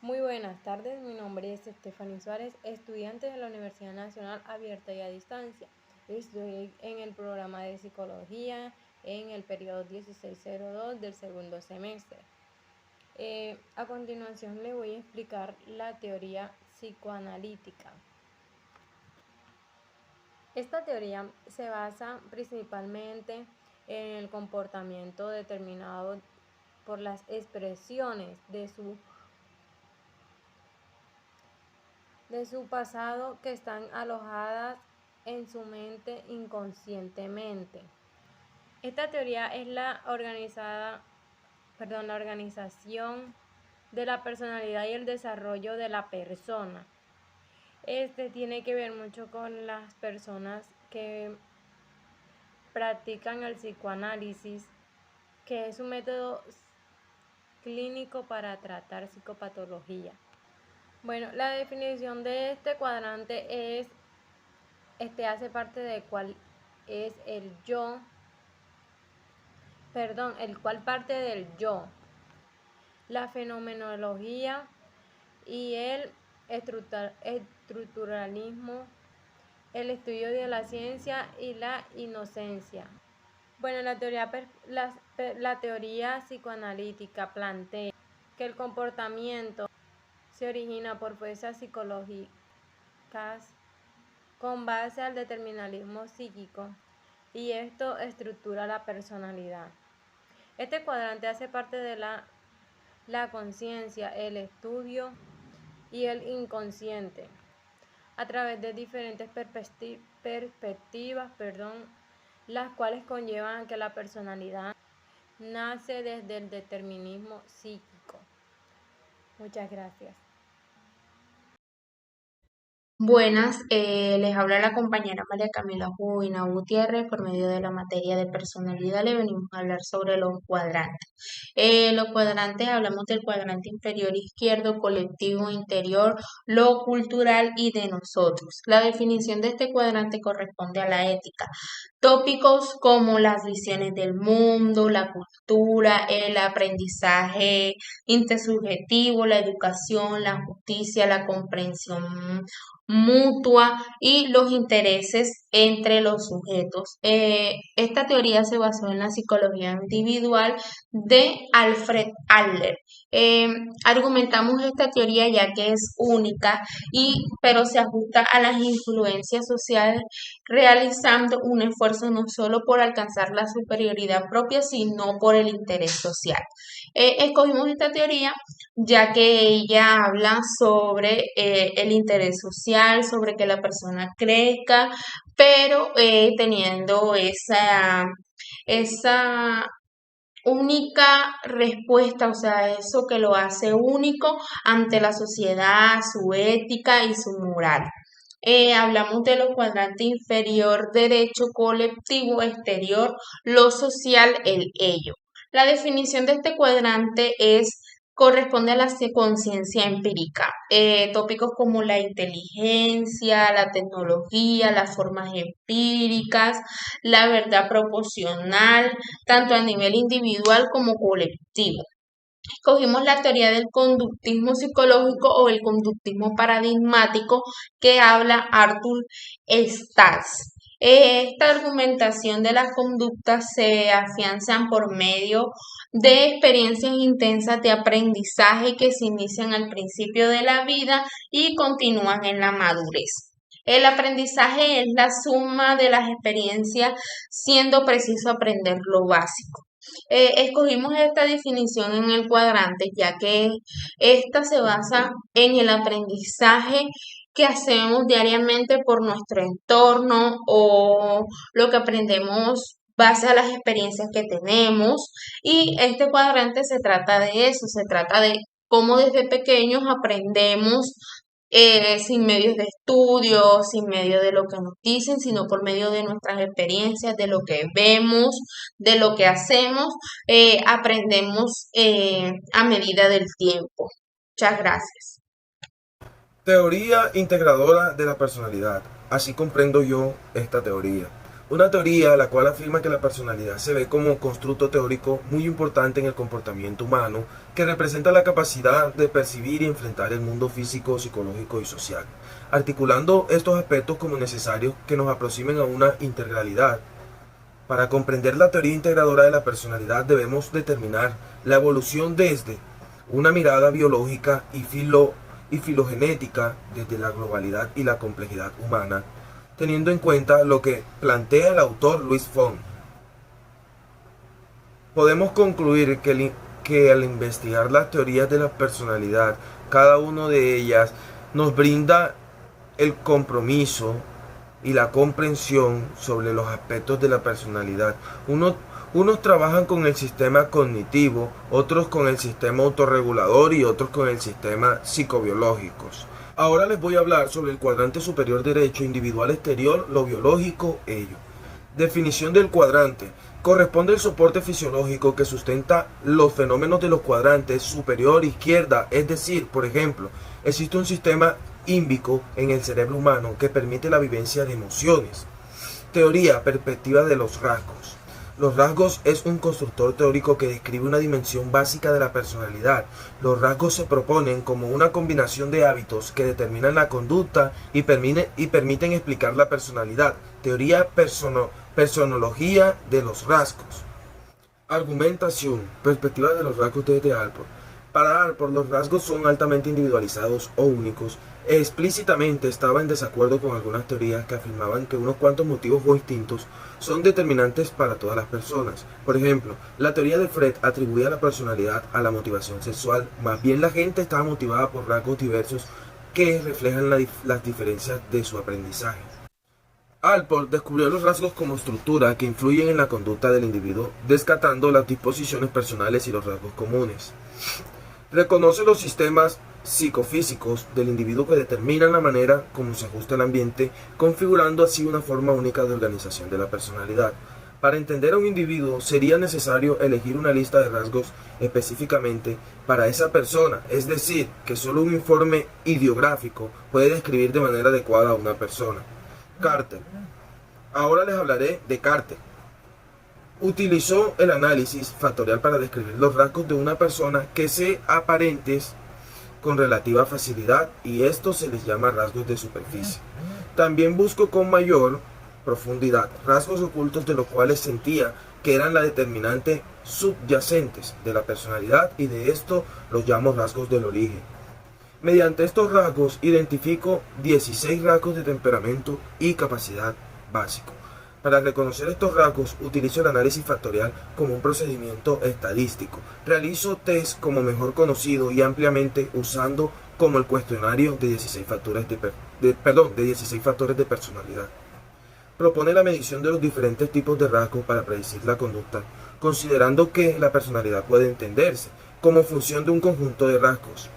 Muy buenas tardes, mi nombre es Stephanie Suárez, estudiante de la Universidad Nacional Abierta y a Distancia. Estoy en el programa de Psicología en el periodo 1602 del segundo semestre. A continuación le voy a explicar la teoría psicoanalítica. Esta teoría se basa principalmente en el comportamiento determinado por las expresiones de su pasado que están alojadas en su mente inconscientemente. Esta teoría es la organización de la personalidad y el desarrollo de la persona. Este tiene que ver mucho con las personas que practican el psicoanálisis, que es un método clínico para tratar psicopatología. Bueno, la definición de este cuadrante es, hace parte de cuál es el yo, el cual parte del yo, la fenomenología y el estructuralismo, el estudio de la ciencia y la inocencia. Bueno, la teoría psicoanalítica plantea que el comportamiento se origina por fuerzas psicológicas con base al determinismo psíquico y esto estructura la personalidad. Este cuadrante hace parte de la conciencia, el estudio y el inconsciente a través de diferentes perspectivas, las cuales conllevan que la personalidad nace desde el determinismo psíquico. Muchas gracias. Buenas, les habla la compañera María Camila Jubina Gutiérrez. Por medio de la materia de personalidad le venimos a hablar sobre los cuadrantes. Los cuadrantes, hablamos del cuadrante inferior izquierdo, colectivo, interior, lo cultural y de nosotros. La definición de este cuadrante corresponde a la ética. Tópicos como las visiones del mundo, la cultura, el aprendizaje intersubjetivo, la educación, la justicia, la comprensión mutua y los intereses entre los sujetos. Esta teoría se basó en la psicología individual de Alfred Adler. Eh, Argumentamos esta teoría ya que es única pero se ajusta a las influencias sociales, realizando un esfuerzo no solo por alcanzar la superioridad propia, sino por el interés social. Escogimos esta teoría ya que ella habla sobre el interés social, sobre que la persona crezca, pero teniendo esa única respuesta, o sea, eso que lo hace único ante la sociedad, su ética y su moral. Hablamos de los cuadrantes inferior, derecho, colectivo, exterior, lo social, el ello. La definición de este cuadrante corresponde a la conciencia empírica. Tópicos como la inteligencia, la tecnología, las formas empíricas, la verdad proporcional, tanto a nivel individual como colectivo. Escogimos la teoría del conductismo psicológico o el conductismo paradigmático que habla Arthur Stas. Esta argumentación de las conductas se afianzan por medio de experiencias intensas de aprendizaje que se inician al principio de la vida y continúan en la madurez. El aprendizaje es la suma de las experiencias, siendo preciso aprender lo básico. Escogimos esta definición en el cuadrante ya que esta se basa en el aprendizaje que hacemos diariamente por nuestro entorno o lo que aprendemos base a las experiencias que tenemos, y este cuadrante se trata de eso, se trata de cómo desde pequeños aprendemos sin medios de estudio, sin medio de lo que nos dicen, sino por medio de nuestras experiencias, de lo que vemos, de lo que hacemos, aprendemos a medida del tiempo. Muchas gracias. Teoría integradora de la personalidad. Así comprendo yo esta teoría. Una teoría la cual afirma que la personalidad se ve como un constructo teórico muy importante en el comportamiento humano que representa la capacidad de percibir y enfrentar el mundo físico, psicológico y social, articulando estos aspectos como necesarios que nos aproximen a una integralidad. Para comprender la teoría integradora de la personalidad debemos determinar la evolución desde una mirada biológica y filogenética, desde la globalidad y la complejidad humana, teniendo en cuenta lo que plantea el autor Luis Font. Podemos concluir que al investigar las teorías de la personalidad, cada una de ellas nos brinda el compromiso y la comprensión sobre los aspectos de la personalidad. Unos trabajan con el sistema cognitivo, otros con el sistema autorregulador y otros con el sistema psicobiológicos. Ahora les voy a hablar sobre el cuadrante superior derecho, individual exterior, lo biológico, ello. Definición del cuadrante. Corresponde al soporte fisiológico que sustenta los fenómenos de los cuadrantes superior, izquierda, es decir, por ejemplo, existe un sistema límbico en el cerebro humano que permite la vivencia de emociones. Teoría, perspectiva de los rasgos. Los rasgos es un constructor teórico que describe una dimensión básica de la personalidad. Los rasgos se proponen como una combinación de hábitos que determinan la conducta y permiten explicar la personalidad. Teoría, personología de los rasgos. Argumentación, perspectiva de los rasgos desde Allport. Para Allport, los rasgos son altamente individualizados o únicos. Explícitamente estaba en desacuerdo con algunas teorías que afirmaban que unos cuantos motivos o instintos son determinantes para todas las personas. Por ejemplo, la teoría de Freud atribuía la personalidad a la motivación sexual, más bien la gente estaba motivada por rasgos diversos que reflejan las diferencias de su aprendizaje. Allport descubrió los rasgos como estructura que influyen en la conducta del individuo, descartando las disposiciones personales y los rasgos comunes. Reconoce los sistemas psicofísicos del individuo que determinan la manera como se ajusta el ambiente, configurando así una forma única de organización de la personalidad. Para entender a un individuo sería necesario elegir una lista de rasgos específicamente para esa persona, es decir, que solo un informe ideográfico puede describir de manera adecuada a una persona. Carter. Ahora les hablaré de Carter. Utilizó el análisis factorial para describir los rasgos de una persona que se aparentes con relativa facilidad y esto se les llama rasgos de superficie. También buscó con mayor profundidad rasgos ocultos de los cuales sentía que eran la determinante subyacentes de la personalidad y de esto los llamo rasgos del origen. Mediante estos rasgos identifico 16 rasgos de temperamento y capacidad básico. Para reconocer estos rasgos utilizo el análisis factorial como un procedimiento estadístico. Realizo test como mejor conocido y ampliamente usando como el cuestionario de 16 factores de personalidad. Propone la medición de los diferentes tipos de rasgos para predecir la conducta, considerando que la personalidad puede entenderse como función de un conjunto de rasgos.